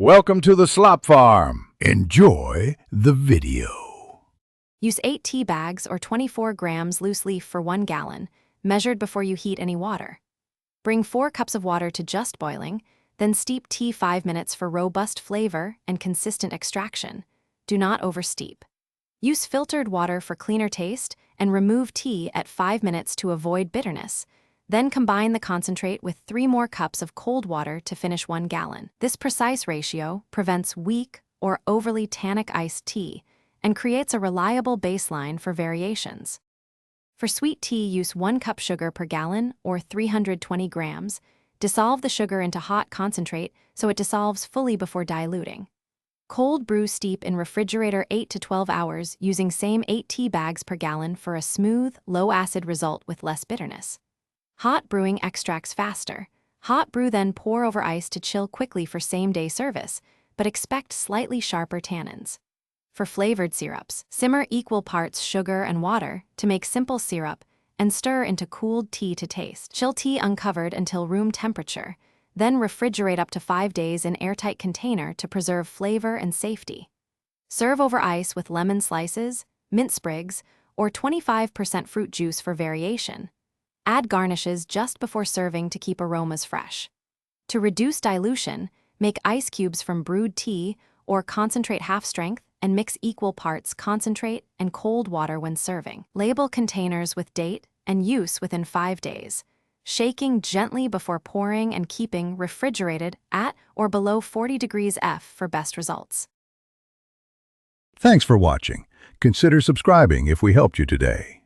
Welcome to the Slop Farm. Enjoy the video. Use 8 tea bags or 24 grams loose leaf for 1 gallon, measured before you heat any water. Bring 4 cups of water to just boiling, then steep tea 5 minutes for robust flavor and consistent extraction. Do not oversteep. Use filtered water for cleaner taste and remove tea at 5 minutes to avoid bitterness. Then combine the concentrate with 3 more cups of cold water to finish 1 gallon. This precise ratio prevents weak or overly tannic iced tea and creates a reliable baseline for variations. For sweet tea, use 1 cup sugar per gallon or 320 grams. Dissolve the sugar into hot concentrate so it dissolves fully before diluting. Cold brew steep in refrigerator 8 to 12 hours using same 8 tea bags per gallon for a smooth, low-acid result with less bitterness. Hot brewing extracts faster. Hot brew then pour over ice to chill quickly for same-day service, but expect slightly sharper tannins. For flavored syrups, simmer equal parts sugar and water to make simple syrup and stir into cooled tea to taste. Chill tea uncovered until room temperature, then refrigerate up to 5 days in airtight container to preserve flavor and safety. Serve over ice with lemon slices, mint sprigs, or 25% fruit juice for variation. Add garnishes just before serving to keep aromas fresh. To reduce dilution, make ice cubes from brewed tea or concentrate half strength and mix equal parts concentrate and cold water when serving. Label containers with date and use within 5 days, shaking gently before pouring and keeping refrigerated at or below 40 degrees F for best results. Thanks for watching. Consider subscribing if we helped you today.